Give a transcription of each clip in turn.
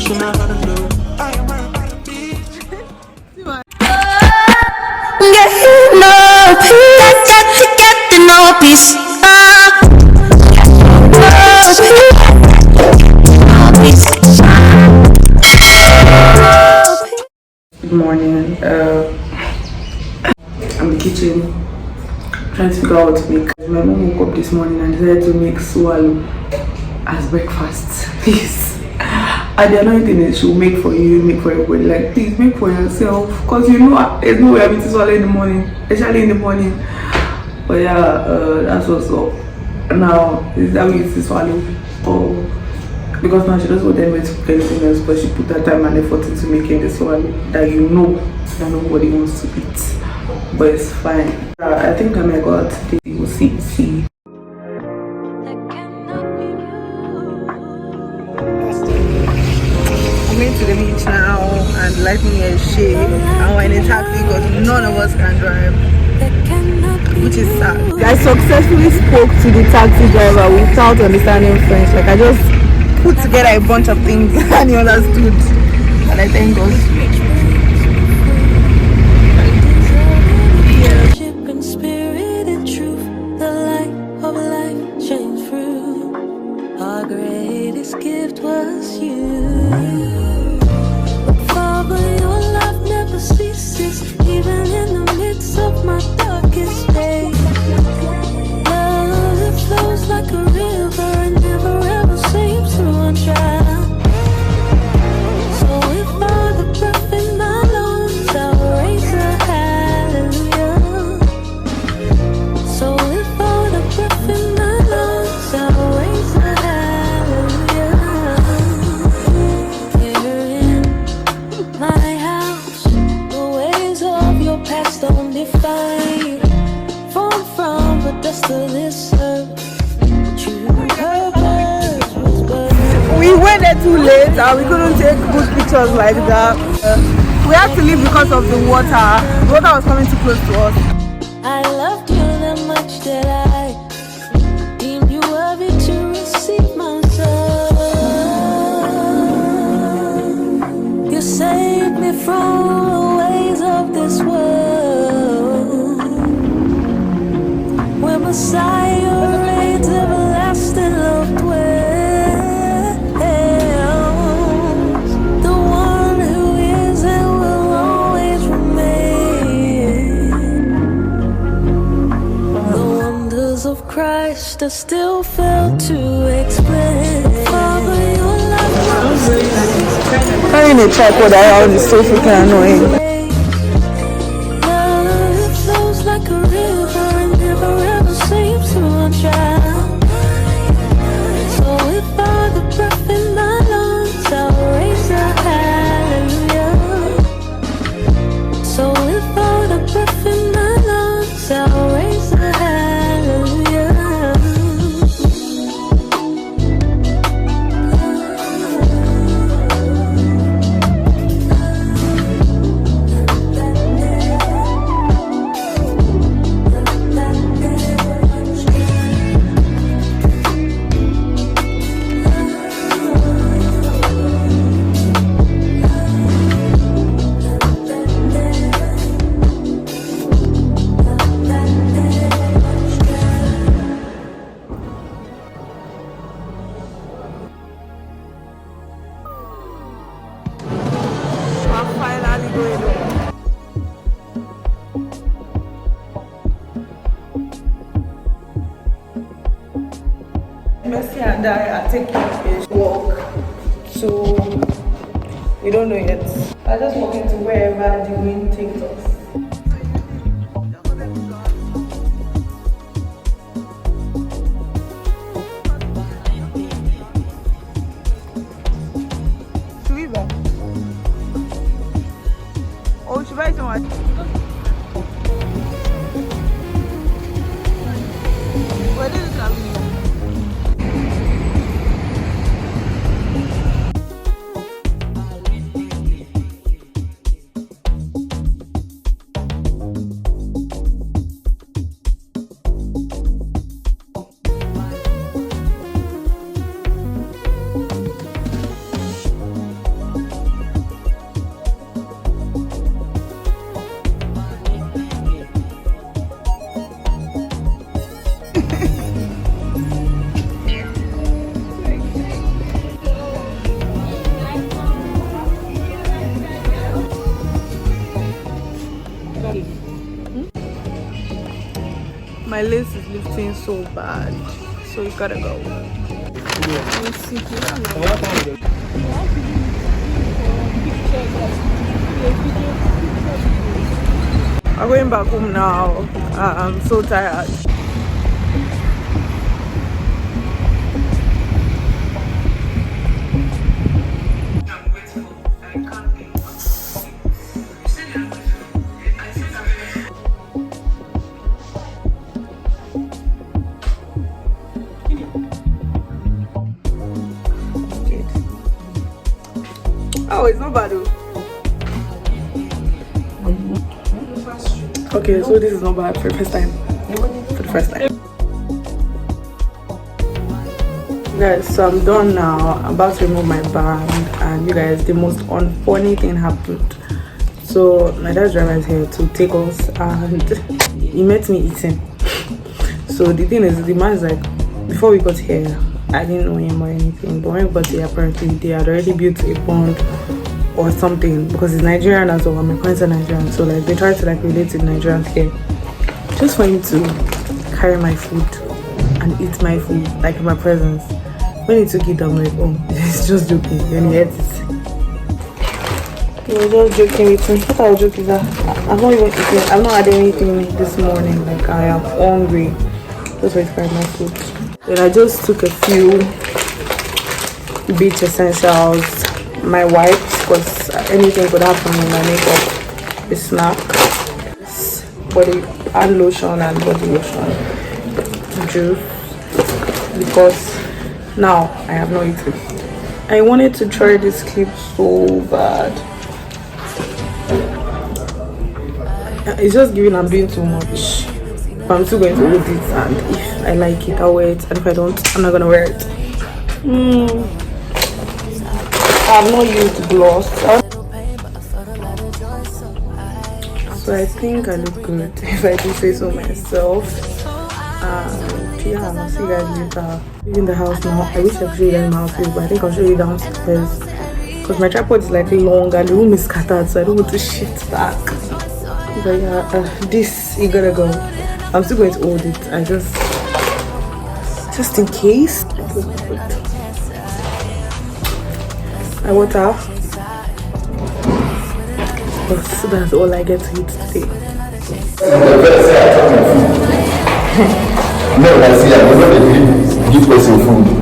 Good morning. I'm in the kitchen trying to figure out what to make. My mom woke up this morning and decided to make swallow as breakfast. Please. And the another thing is she'll make for you, make for everybody. Like, please make for yourself. Because you know there's no way I'm eating swallow in the morning. Especially in the morning. But yeah, that's what's up. Now, is that we eat the swallow? Oh. Because now she doesn't want anybody to cook anything else, but she put that time and effort into making this one that you know that nobody wants to eat. But it's fine. I think I might go out today. We'll see. I'm going to the beach now and lighting a shade. And we're in a taxi because none of us can drive, which is sad. I successfully spoke to the taxi driver without understanding French. Like I just put together a bunch of things and he understood, and I thank God. In spirit and truth, the light of life shines through. Our greatest gift was you. Father, your love never ceases, even in the midst of my darkest days. Love that flows like a river and never ever seems to run dry. So if all the breath in my lungs, I'll raise a hallelujah. So if all the breath in my lungs, I'll raise a hallelujah. Here in my house, the ways of your past don't define you. Formed from the dust of this earth. We went there too late and we couldn't take good pictures like that. We had to leave because of the water. The water was coming too close to us. I loved you that much that I deemed you worthy to receive my son. You saved me from the ways of this world. Where Messiah reigns, everlasting love dwells. The one who is and will always remain. The wonders of Christ I still fail to explain. Father, your love Carrying a tripod around is so freaking annoying. love flows like a river and never ever seems to run dry. So if all the breath in my lungs, I'll raise a hallelujah. So if all the breath in my lungs, I'll raise a hallelujah. We're finally going home. Mercy and I are taking a walk, so we don't know yet. I'm just walking to wherever the wind takes us. Oh, she buy so much. Where did it come? my lace is lifting so bad, so you gotta go. I'm going back home now. I'm so tired. Oh, it's not bad though. Okay, so this is not bad for the first time. For the first time. Guys, so I'm done now. I'm about to remove my band, and you guys, the most unfunny thing happened. So my dad's driver is here to take us, and he met me eating. So the thing is, the man's like, before we got here, I didn't know him or anything, but when we got here, apparently they had already built a bond or something, because he's Nigerian as well, and my parents are Nigerian, so like they try to like relate to Nigerians here, just for him to carry my food and eat my food like in my presence. When he took it, I'm like, oh, he's just joking, and he ate it. He was just joking with me. What kind of joke is that? I've not even eaten, I've not had anything this morning, like I am hungry. Just wait for my food. Then I just took a few beach essentials, my wipes, because anything could happen in my makeup, a snack, body hand lotion and body lotion, juice, because now I have not eaten. I wanted to try this clip so bad. It's just giving I'm doing too much. But I'm still going to hold it, and if I like it, I'll wear it, and if I don't, I'm not gonna wear it. I've not used gloss, so I think I look good if I do say so myself. And yeah, I'll see you guys later. In the house now. I wish I could show you guys my outfit, but I think I'll show you downstairs, because my tripod is like long and the room is scattered, so I don't want to shift back. But yeah, this, you gotta go. I'm still going to hold it. I just in case. My water. So that's all I get to eat today. No, I see. I don't give person food.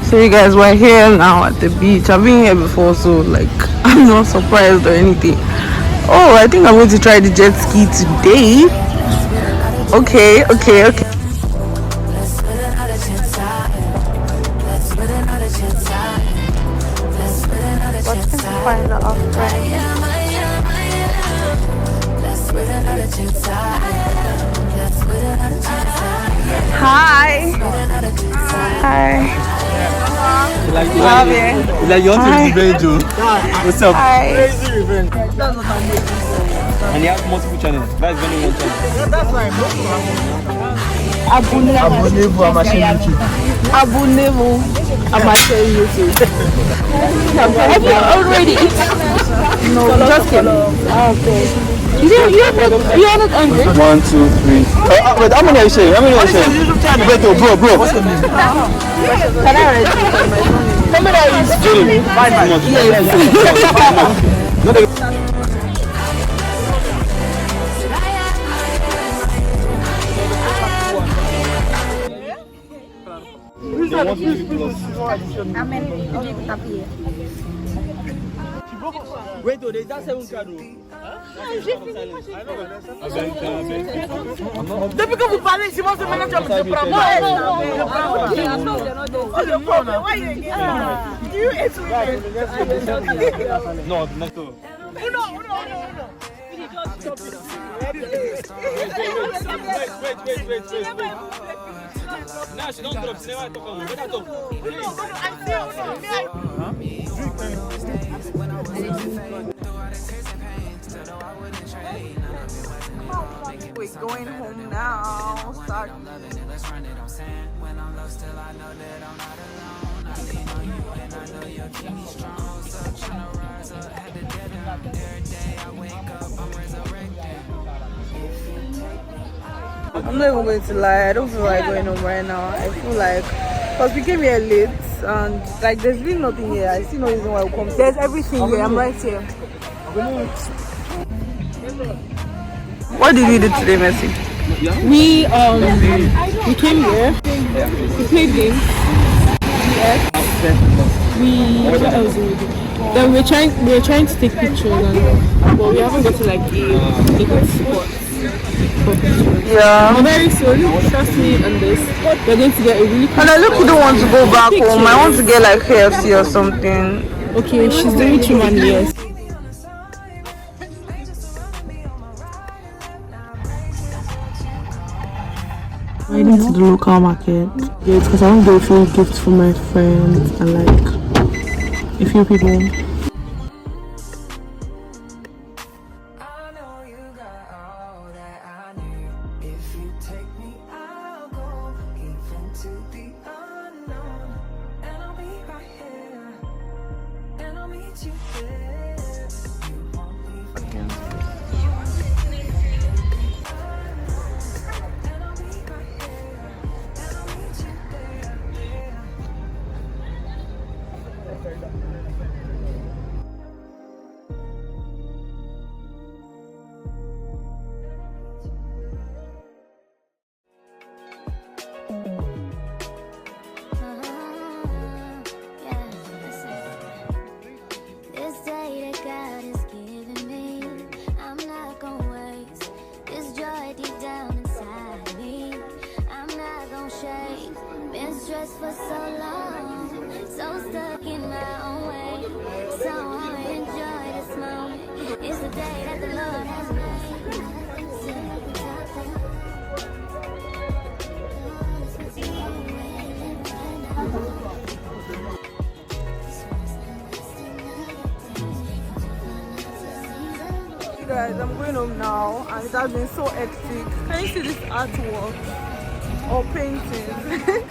So you guys, we're here now at the beach. I've been here before, so like I'm not surprised or anything. Oh, I think I'm going to try the jet ski today. Okay. Hi. Like you want to revenge you. What's up? Crazy revenge. And you have multiple channels. That's only one channel. That's why Abonnez-vous à ma chaîne YouTube. Abonnez-vous à ma chaîne YouTube. Have you already eaten? No, just kidding. Okay. You're not hungry? 1, 2, 3. Wait, how many are you saying? Wait, bro. What's the name? Can I write somebody is Jimmy. Wait, there's that 7 card. Depuis que vous parlez, Simon se ménage avec le prend. Why you again? Do you eat with me? No, not all. Wait. Nah, she don't drop. She never talk about it. Better talk. We're going home now. Start. I'm not even going to lie, I don't feel like going home right now. I feel like, because we came here late and like there's really nothing here. I see no reason why we come. There's everything here, I'm right here. What did you do today, Messi? We came here. We played games. What else did we do? Then we were trying to take pictures but we haven't got to like a good spot. Yeah. But very soon, trust me on this, we're going to get a really cool And I look, you don't want to go back pictures. home. I want to get like KFC or something. Okay, she's the rich woman, yes. I went to the local market. Yeah, because I want to get a few gifts for my friends and like a few people. For so long, so stuck in my own way. So I enjoy this moment. It's the day that the Lord has made. You guys, I'm going home now and it has been so hectic. Can you see this artwork or paintings?